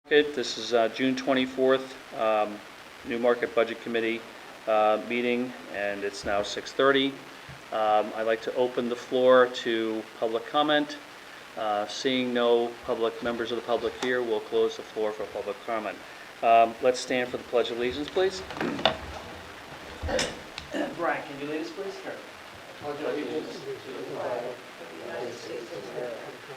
This is June 24th, Newmarket Budget Committee meeting, and it's now 6:30. I'd like to open the floor to public comment. Seeing no members of the public here, we'll close the floor for public comment. Let's stand for the Pledge of Allegiance, please. Brian, can you lead us, please? Sure. Pledge of Allegiance to the flag of the United States of America, to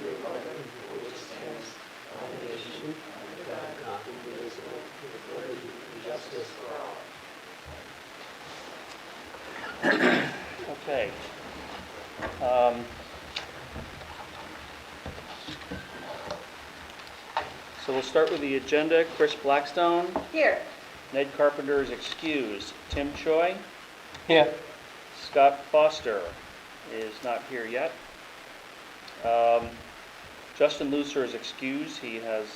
the republic for which it stands, one nation, under God, indivisible, with liberty and justice for all. Okay. So we'll start with the agenda. Chris Blackstone. Here. Ned Carpenter is excused. Tim Choi. Here. Scott Foster is not here yet. Justin Lucer is excused. He has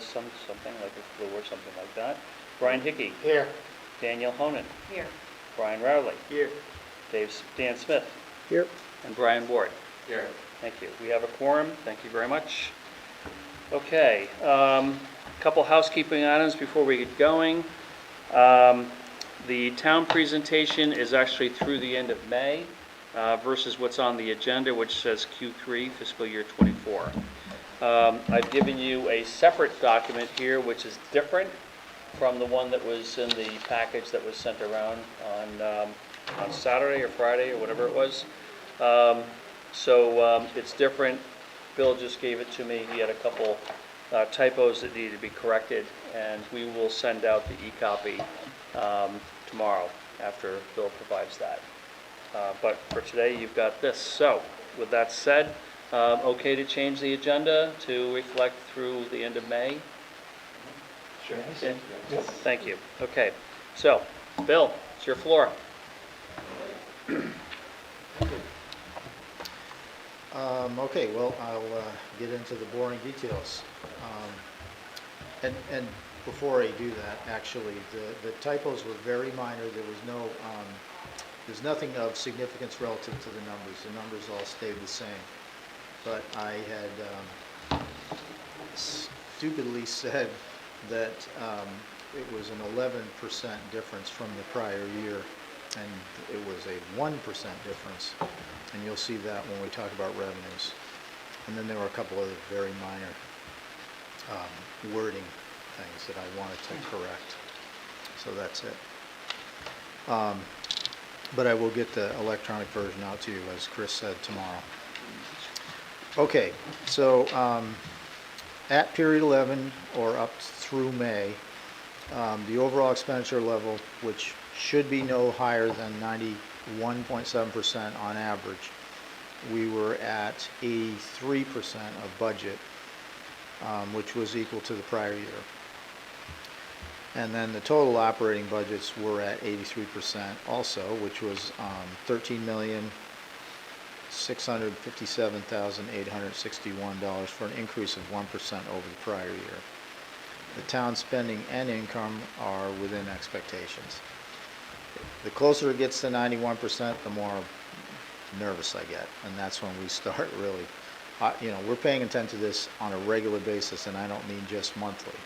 something like a flu or something like that. Brian Hickey. Here. Danielle Honan. Here. Brian Rowley. Here. Dan Smith. Here. And Brian Ward. Here. Thank you. We have a quorum. Thank you very much. Okay. Couple housekeeping items before we get going. The town presentation is actually through the end of May versus what's on the agenda, which says Q3 fiscal year 24. I've given you a separate document here, which is different from the one that was in the package that was sent around on Saturday or Friday or whatever it was. So it's different. Bill just gave it to me. He had a couple typos that needed to be corrected, and we will send out the e-copy tomorrow after Bill provides that. But for today, you've got this. So with that said, okay to change the agenda to reflect through the end of May? Sure. Yeah. Yes. Thank you. Okay. So, Bill, it's your floor. Okay, well, I'll get into the boring details. And before I do that, actually, the typos were very minor. There was there's nothing of significance relative to the numbers. The numbers all stayed the same. But I had stupidly said that it was an 11% difference from the prior year, and it was a 1% difference, and you'll see that when we talk about revenues. And then there were a couple other very minor wording things that I wanted to correct. So that's it. But I will get the electronic version out to you, as Chris said, tomorrow. Okay, so at period 11, or up through May, the overall expenditure level, which should be no higher than 91.7% on average, we were at 83% of budget, which was equal to the prior year. And then the total operating budgets were at 83% also, which was $13,657,861 for an increase of 1% over the prior year. The town spending and income are within expectations. The closer it gets to 91%, the more nervous I get, and that's when we start really, we're paying attention to this on a regular basis, and I don't mean just monthly.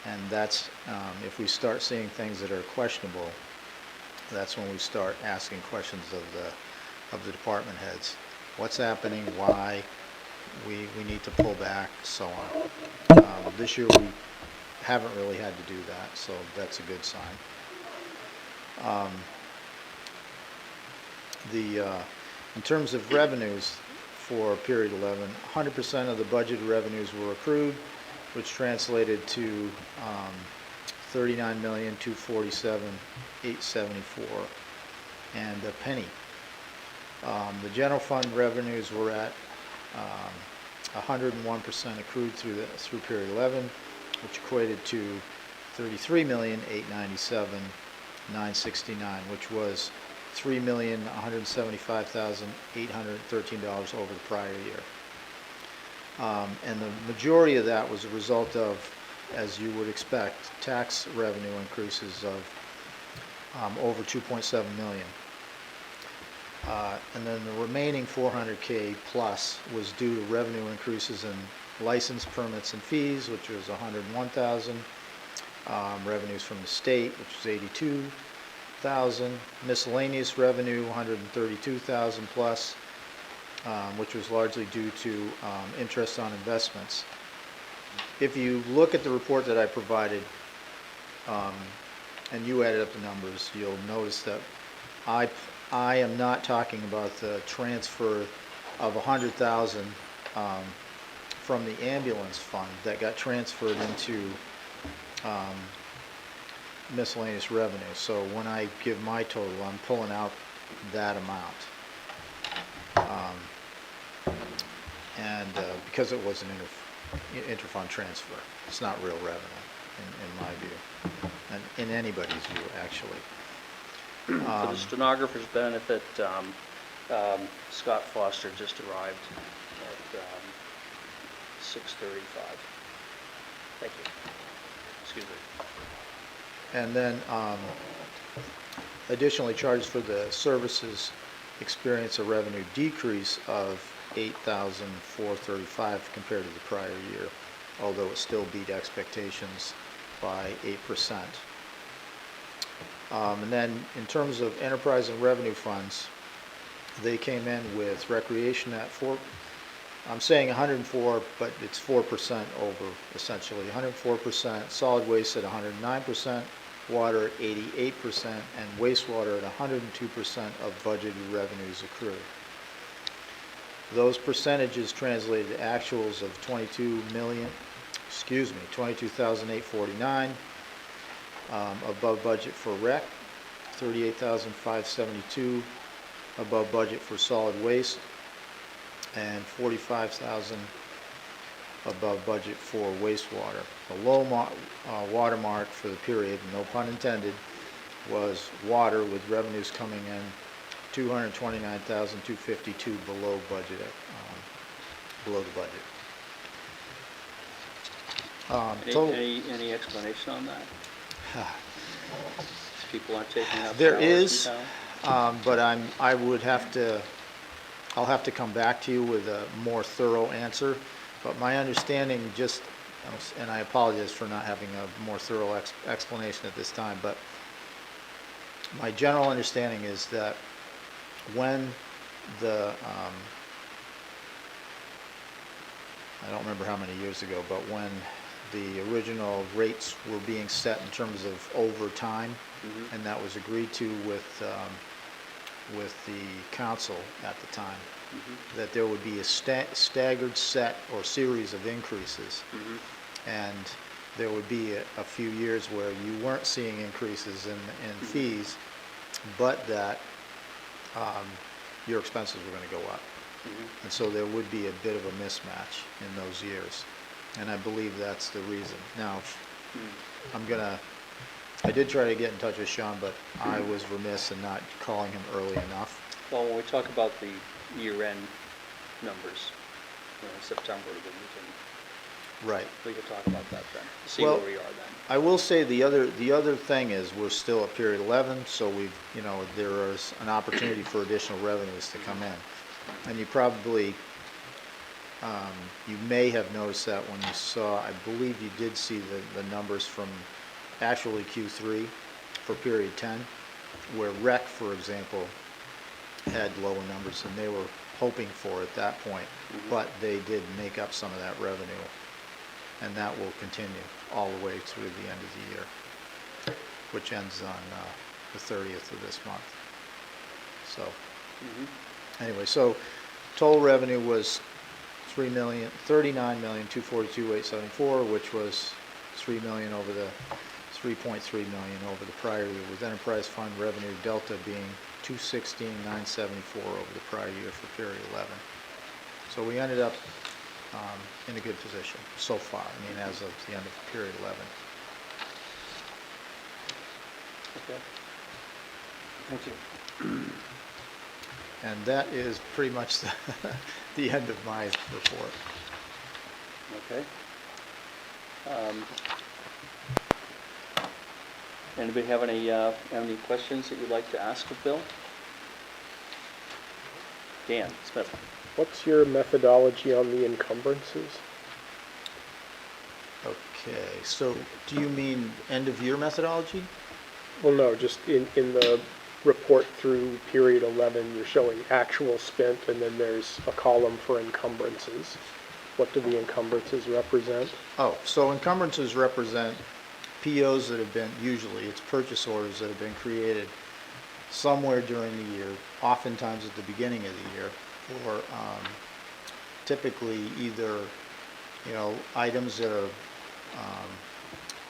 And that's, if we start seeing things that are questionable, that's when we start asking questions of the department heads. What's happening, why, we need to pull back, so on. This year we haven't really had to do that, so that's a good sign. In terms of revenues for period 11, 100% of the budgeted revenues were accrued, which translated to $39,247,874 and a penny. The general fund revenues were at 101% accrued through period 11, which equated to $33,897,969, which was $3,175,813 over the prior year. And the majority of that was a result of, as you would expect, tax revenue increases of over $2.7 million. And then the remaining $400K plus was due to revenue increases in License permits and fees, which was $101,000. Revenues from the state, which was $82,000. Miscellaneous revenue, $132,000 plus, which was largely due to interest on investments. If you look at the report that I provided, and you added up the numbers, you'll notice that I am not talking about the transfer of $100,000 from the ambulance fund that got transferred into miscellaneous revenue. So when I give my total, I'm pulling out that amount. Because it was an interfund transfer, it's not real revenue in my view, and in anybody's view, actually. For the stenographer's benefit, Scott Foster just arrived at 6:35. Thank you. Excuse me. And then additionally, charges for the services experience a revenue decrease of $8,435 compared to the prior year, although it still beat expectations by 8%. And then in terms of enterprise and revenue funds, they came in with recreation at I'm saying 104, but it's 4% over, essentially. 104%, solid waste at 109%, water at 88%, and wastewater at 102% of budgeted revenues accrued. Those percentages translated to actuals of $22,849 above budget for rec, $38,572 above budget for solid waste, and $45,000 above budget for wastewater. The low watermark for the period, no pun intended, was water, with revenues coming in $229,252 below budget, below the budget. Any explanation on that? People aren't taking up There hours is, in town? but I'll have to come back to you with a more thorough answer. But my understanding, and I apologize for not having a more thorough explanation at this time, but my general understanding is that when I don't remember how many years ago, but when the original rates were being set in terms of overtime, and that was agreed to with the council at the time, that there would be a staggered set or series of increases, and there would be a few years where you weren't seeing increases in fees, but that your expenses were going to go up. And so there would be a bit of a mismatch in those years, and I believe that's the reason. Now, I did try to get in touch with Sean, but I was remiss in not calling him early enough. Well, when we talk about the year-end numbers, September, then we can talk about that then, see Well, where we are then. I will say the other thing is we're still at period 11, so there is an opportunity for additional revenues to come in. And you probably, you may have noticed that when you saw, I believe you did see the numbers from actually Q3 for period 10, where rec, for example, had lower numbers than they were hoping for at that point, but they did make up some of that revenue, and that will continue all the way through the end of the year, which ends on the 30th of this month. So anyway, so total revenue was $39,242,874, which was $3 million over the $3.3 million over the prior year, with enterprise fund revenue delta being $216,974 over the prior year for period 11. So we ended up in a good position so far, as of the end of period 11. Okay. Thank you. And that is pretty much the end of my report. Okay. Anybody have any questions that you'd like to ask of Bill? Dan Smith. What's your methodology on the encumbrances? Okay, so do you mean end-of-year methodology? Well, no, just in the report through period 11, you're showing actual spent, and then there's a column for encumbrances. What do the encumbrances represent? Oh, so encumbrances represent POs that have been, usually it's purchase orders that have been created somewhere during the year, oftentimes at the beginning of the year, for typically either, items that are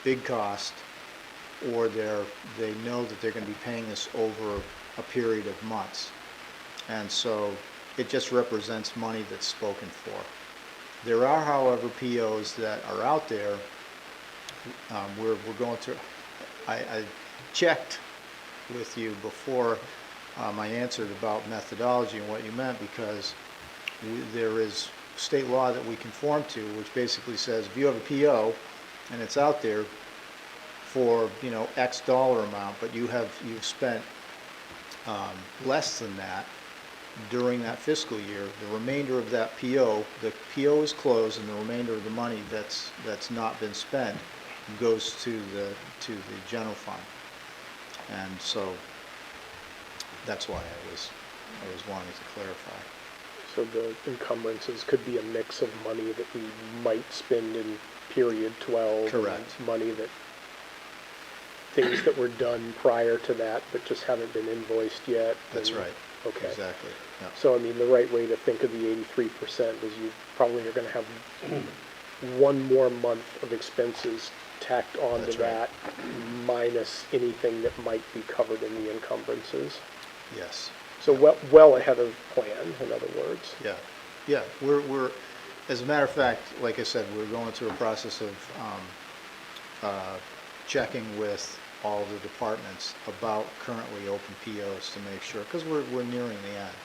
big cost, or they know that they're going to be paying this over a period of months. And so it just represents money that's spoken for. There are, however, POs that are out there. We're going through, I checked with you before I answered about methodology and what you meant, because there is state law that we conform to, which basically says if you have a PO and it's out there for X dollar amount, but you've spent less than that during that fiscal year, the remainder of that PO, the PO is closed, and the remainder of the money that's not been spent goes to the general fund. And so that's why I was wanting to clarify. So the encumbrances could be a mix of money that we might spend in period 12. Correct. And money that, things that were done prior to that but just haven't been invoiced yet. That's and- right. Okay. Exactly. Yeah. So, I mean, the right way to think of the 83% is you probably are going to have one more month of expenses tacked onto That's right. that, minus anything that might be covered in the encumbrances. Yes. So well ahead of plan, in other words. Yeah. Yeah. We're as a matter of fact, like I said, we're going through a process of checking with all the departments about currently open POs to make sure, because we're nearing the end.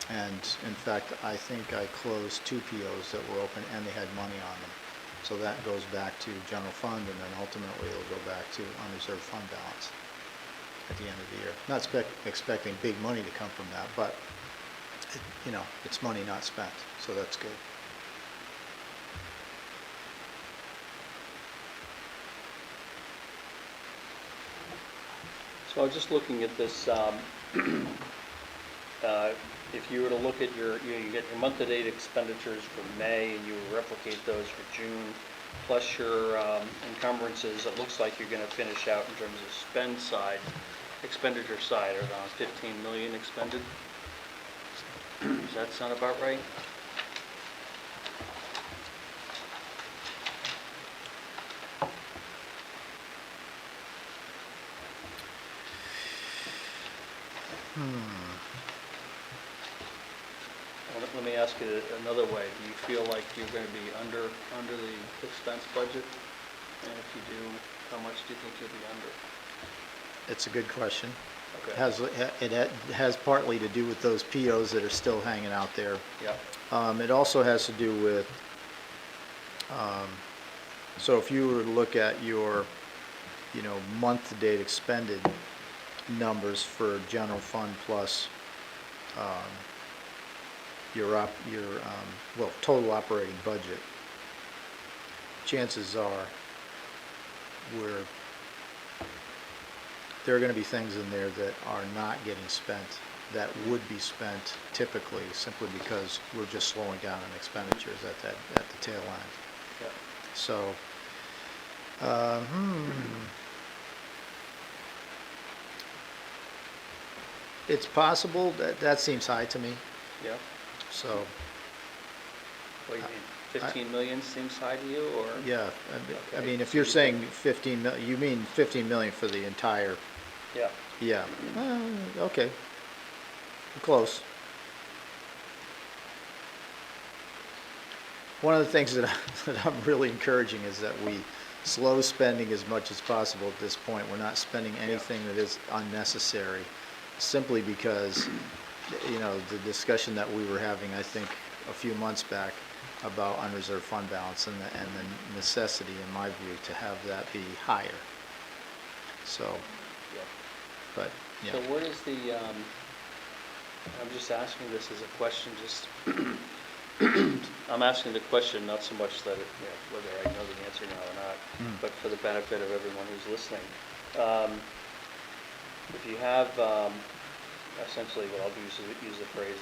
And in fact, I think I closed 2 POs that were open and they had money on them. So that goes back to general fund, and then ultimately it'll go back to unreserved fund balance at the end of the year. Not expecting big money to come from that, but it's money not spent, so that's good. So I was just looking at this, if you were to look at you get your month-to-date expenditures for May, and you replicate those for June, plus your encumbrances, it looks like you're going to finish out in terms of expenditure side, around 15 million expended. Does that sound about right? Well, let me ask you another way. Do you feel like you're going to be under the expense budget? And if you do, how much do you think you'll be under? It's a good question. Okay. It has partly to do with those POs that are still hanging out there. Yeah. It also has to do with, so if you were to look at your, month-to-date expended numbers for general fund plus your total operating budget, chances are there are going to be things in there that are not getting spent that would be spent typically, simply because we're just slowing down on expenditures at the tail end. Yeah. So, it's possible that seems high to me. Yeah. So, What do you mean? 15 million seems high to you, or? yeah, I Okay. mean, if you're saying 15 million, you mean 15 million for the entire, Yeah. yeah, okay, close. One of the things that I'm really encouraging is that we slow spending as much as possible at this point. We're not spending anything that is unnecessary, simply because, the discussion that we were having, I think, a few months back about unreserved fund balance and the necessity, in my view, to have that be higher. So, Yeah. but, yeah. So what is the, I'm just asking this as a question, just I'm asking the question not so much that, whether I know the answer now or not, but for the benefit of everyone who's listening. If you have, essentially what I'll do is use the phrase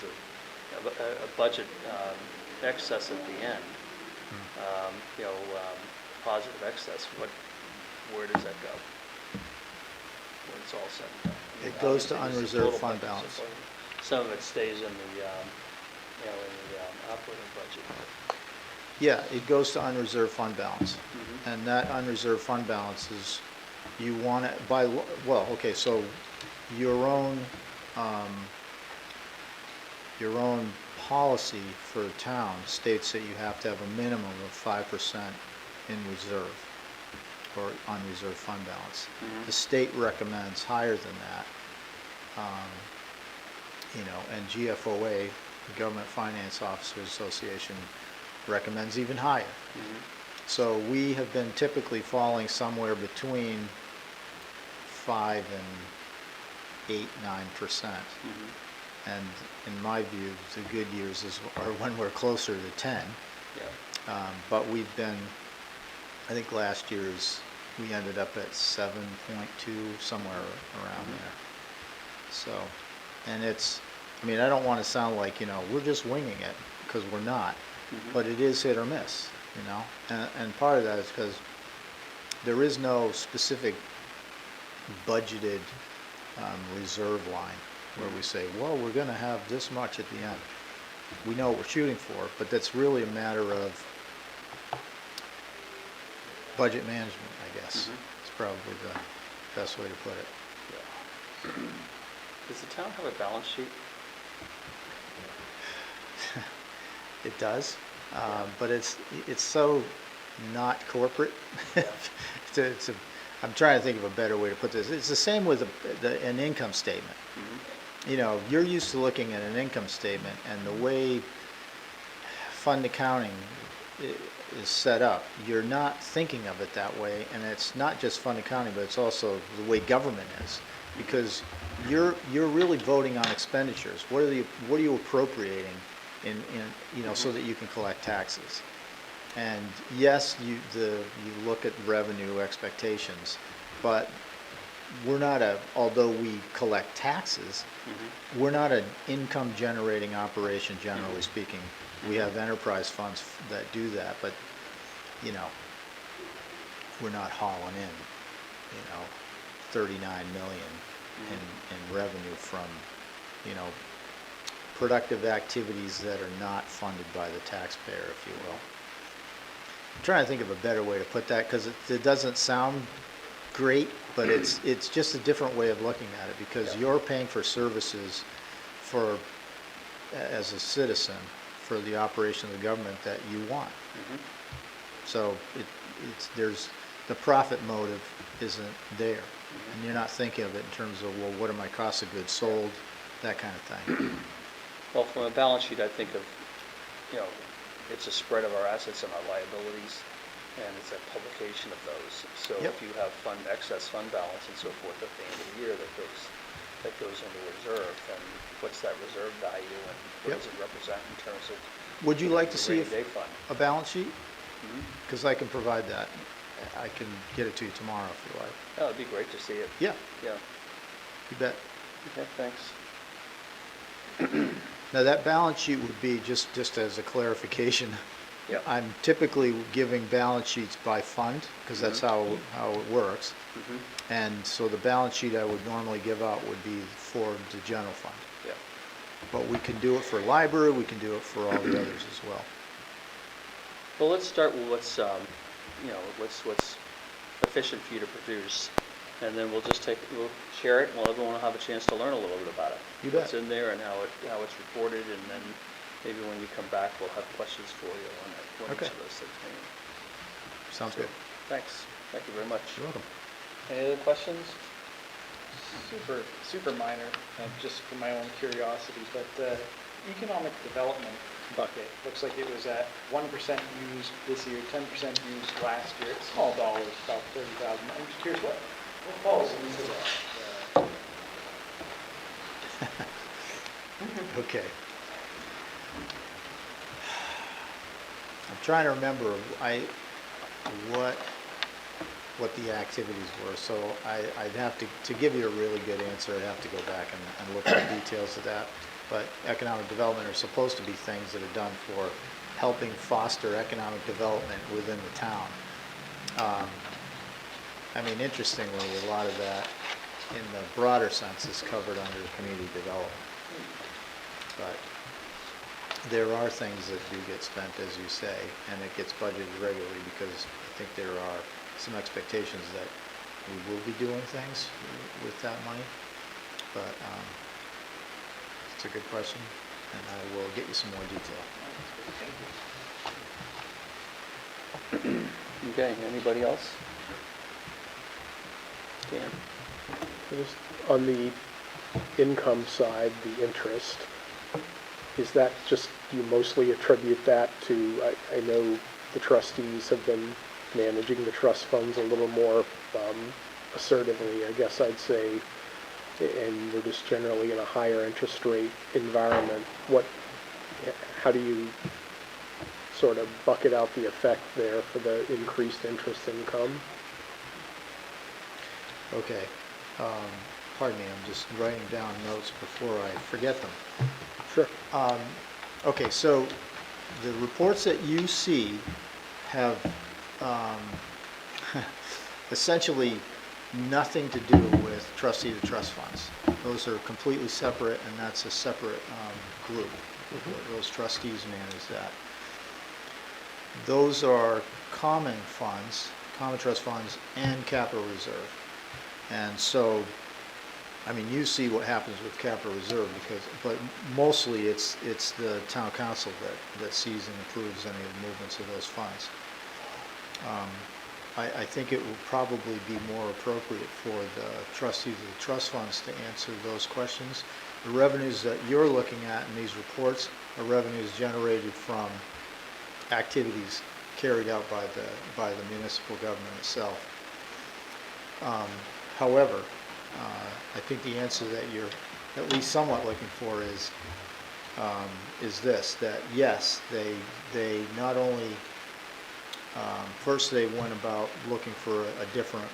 of a budget excess at the end, positive excess, where does that go? When it's all said and done? It goes to Obviously, this is unreserved total fund budget balance. support. Some of it stays in the, operating budget. Yeah, it goes to unreserved fund balance. Mhm. And that unreserved fund balance is, you want it okay, so your own policy for a town states that you have to have a minimum of 5% in reserve or unreserved fund balance. Mhm. The state recommends higher than that. And GFOA, the Government Finance Officers Association, recommends even higher. Mhm. So we have been typically falling somewhere between 5 and 8, 9%. Mhm. And in my view, the good years are when we're closer to 10. Yeah. But we've been, I think last year's, we ended up at 7.2, somewhere around there. So, and I don't want to sound like, we're just winging it, because we're not. Mhm. But it is hit or miss, and part of that is because there is no specific budgeted reserve line where we say, well, we're going to have this much at the end. We know what we're shooting for, but that's really a matter of budget management, I guess. Mhm. It's probably the best way to put it. Yeah. Does the town have a balance sheet? It does, but it's so not corporate. I'm trying to think of a better way to put this. It's the same with an income statement. Mhm. You're used to looking at an income statement, and the way fund accounting is set up, you're not thinking of it that way, and it's not just fund accounting, but it's also the way government is, because you're really voting on expenditures. What are you appropriating so that you can collect taxes? And yes, you look at revenue expectations, but we're not although we collect taxes, Mhm. we're not an income generating operation, generally speaking. We have enterprise funds that do that, but we're not hauling in 39 million in revenue from productive activities that are not funded by the taxpayer, if you will. I'm trying to think of a better way to put that, because it doesn't sound great, but it's just a different way of looking at it, because Yeah. you're paying for services as a citizen, for the operation of the government that you want. Mhm. So there's the profit motive isn't there, and you're not thinking of it in terms of, well, what are my costs of goods sold, that kind of thing. Well, from a balance sheet, I think of, it's a spread of our assets and our liabilities, and it's a publication of those. So Yep. if you have excess fund balance and so forth at the end of the year that goes into reserve, then what's that reserve value, and what Yep. does it represent in terms of Would you like to the see rainy day fund? a balance sheet? Mhm. Because I can provide that. I can get it to you tomorrow if you like. That would be great to see it. Yeah, Yeah. you bet. Okay, thanks. Now, that balance sheet would be, just as a clarification, Yeah. I'm typically giving balance sheets by fund, because that's how it works. Mhm. And so the balance sheet I would normally give out would be for the general fund. Yeah. But we can do it for library, we can do it for all the others as well. Well, let's start with what's efficient for you to produce, and then we'll share it, and everyone will have a chance to learn a little bit about it. You bet. What's in there and how it's reported, and then maybe when you come back, we'll have questions for you on what Okay. each of those things mean. Sounds So, good. Thanks. Thank you very much. You're welcome. Any other questions? Super minor, just for my own curiosity, but economic development bucket, looks like it was at 1% used this year, 10% used last year. It's small dollars, about 30,000. I'm just curious, what falls into that? Okay. I'm trying to remember, what the activities were, so I'd have to give you a really good answer, I'd have to go back and look at the details of that. But economic development are supposed to be things that are done for helping foster economic development within the town. I mean, interestingly, a lot of that, in the broader sense, is covered under community development. But there are things that do get spent, as you say, and it gets budgeted regularly, because I think there are some expectations that we will be doing things with that money. But it's a good question, and I will get you some more detail. Okay, anybody else? Dan? Just on the income side, the interest, is that just, do you mostly attribute that to, I know the trustees have been managing the trust funds a little more assertively, I guess I'd say, and we're just generally in a higher interest rate environment. How do you sort of bucket out the effect there for the increased interest income? Okay. Pardon me, I'm just writing down notes before I forget them. Sure. Okay, so the reports that you see have essentially nothing to do with trustee to trust funds. Those are completely separate, and that's a separate group. Those trustees manage that. Those are common funds, common trust funds, and capital reserve. And so, I mean, you see what happens with capital reserve, but mostly it's the town council that sees and approves any of the movements of those funds. I think it will probably be more appropriate for the trustees of the trust funds to answer those questions. The revenues that you're looking at in these reports are revenues generated from activities carried out by the municipal government itself. However, I think the answer that you're at least somewhat looking for is this, that yes, they not only, first they went about looking for a different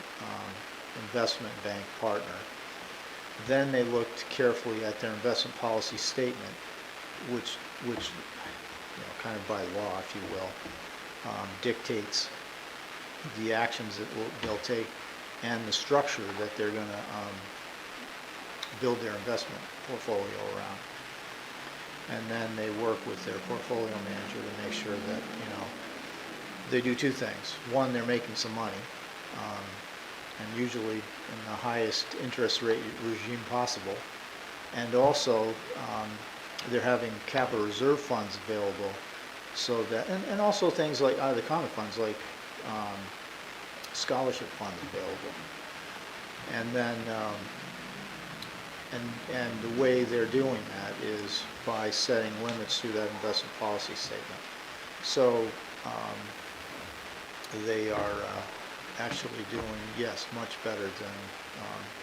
investment bank partner. Then they looked carefully at their investment policy statement, which you know, kind of by law, if you will, dictates the actions that they'll take and the structure that they're going to build their investment portfolio around. And then they work with their portfolio manager to make sure that, you know, they do two things. One, they're making some money, and usually in the highest interest rate regime possible. And also, they're having capital reserve funds available, so that, and also things like out of the common funds, like scholarship funds available. And then, and the way they're doing that is by setting limits through that investment policy statement. So they are actually doing, yes, much better than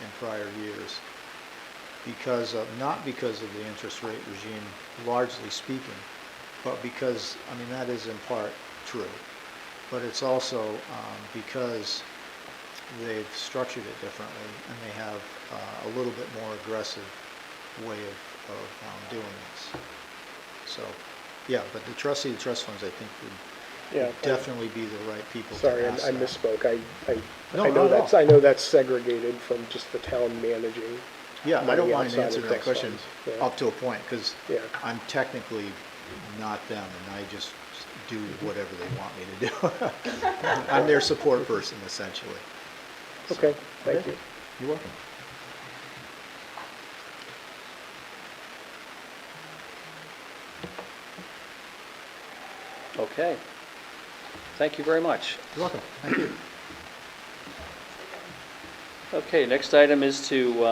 in prior years, because of, not because of the interest rate regime, largely speaking, but because, I mean, that is in part true, but it's also because they've structured it differently, and they have a little bit more aggressive way of doing this. So, yeah, but the trustee of the trust funds, I think, would definitely be the right people to ask I that. misspoke. No, I know that's segregated from just the town managing. Yeah, I don't money mind outside of answering that trust question funds. Yeah. up to a point, because Yeah. I'm technically not them, and I just do whatever they want me to do. I'm their support person, essentially. So, Okay, thank you. You're welcome. Okay. Thank you very much. You're welcome. Thank you. Okay, next item is to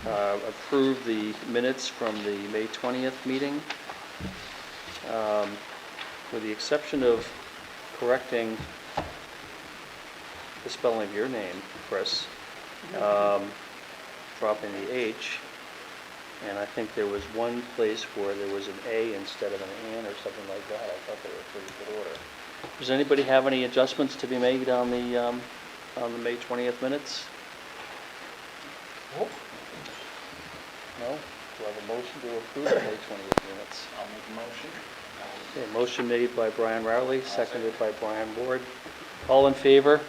approve the minutes from the May 20th meeting. With the exception of correcting the spelling of your name, Chris, dropping the H, And I think there was one place where there was an A instead of an and or something like that. I thought they were pretty good order. Does anybody have any adjustments to be made on the May 20th minutes? No? Do I have a motion to approve the May 20th minutes? I'll make a motion. Okay, motion made by Brian Rowley, seconded by Brian Ward. All in favor?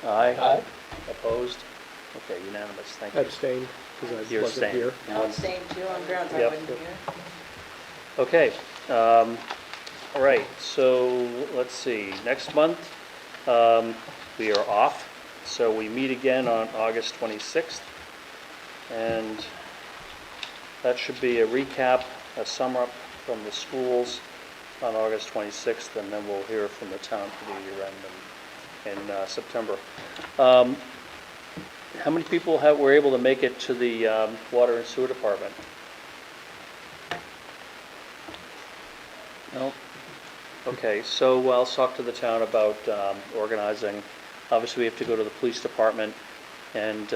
Aye. Opposed? Okay, unanimous, thank you. Abstain, because You I wasn't abstain. here. I'll abstain too on grounds I Yep. wasn't here. Okay, all right, so let's see, next month, we are off, so we meet again on August 26th, and that should be a recap, a sum up from the schools on August 26th, and then we'll hear from the town for the year end in September. How many people were able to make it to the water and sewer department? No? Okay, so I'll talk to the town about organizing. Obviously, we have to go to the police department, and,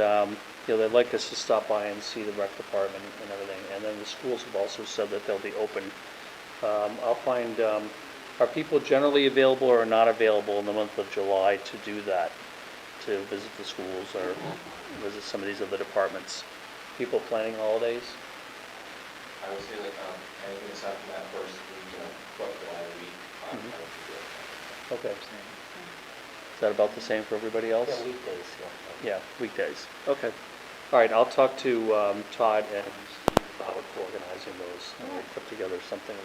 they'd like us to stop by and see the rec department and everything. And then the schools have also said that they'll be open. I'll find, are people generally available or not available in the month of July to do that? To visit the schools or visit some of these other departments? People planning holidays? I would say like, anything aside from that first week, July week, I would be good. Okay. Is that about the same for everybody else? Yeah, weekdays, Yeah, weekdays. Okay. All right, I'll talk to Todd and Steve about organizing those, and we'll put together something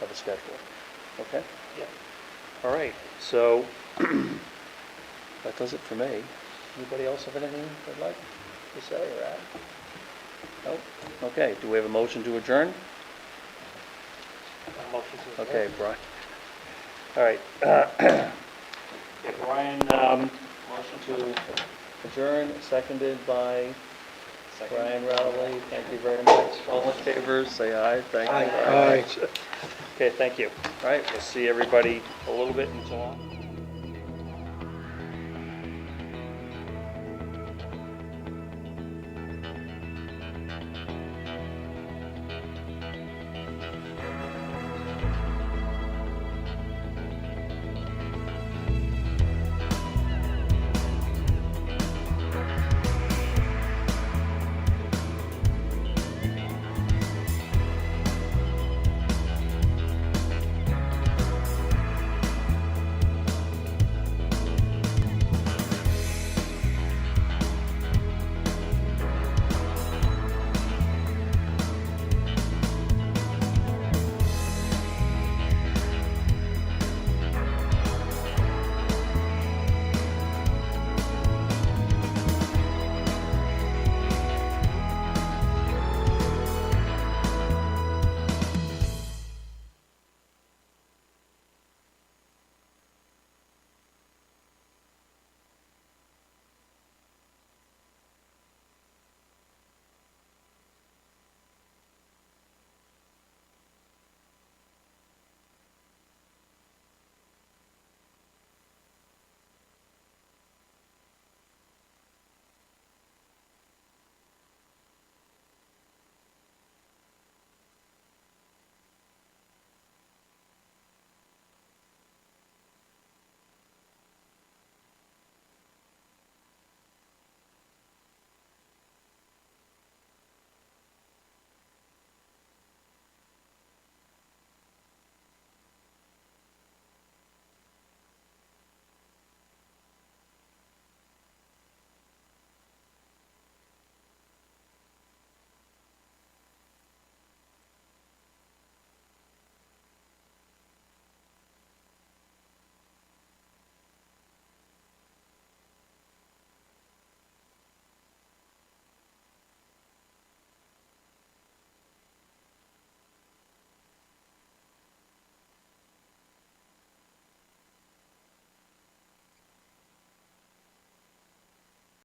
of a schedule. Okay? Yeah. All right, so that does it for me. Anybody else have anything they'd like to say or add? Nope. Okay, do we have a motion to adjourn? Okay, Brian. All right. Okay, Brian, motion to adjourn, seconded by Brian Rowley. Thank you very much. All in favor, say aye. Thank you very Aye. much. Okay, thank you. All right, we'll see everybody a little bit in July.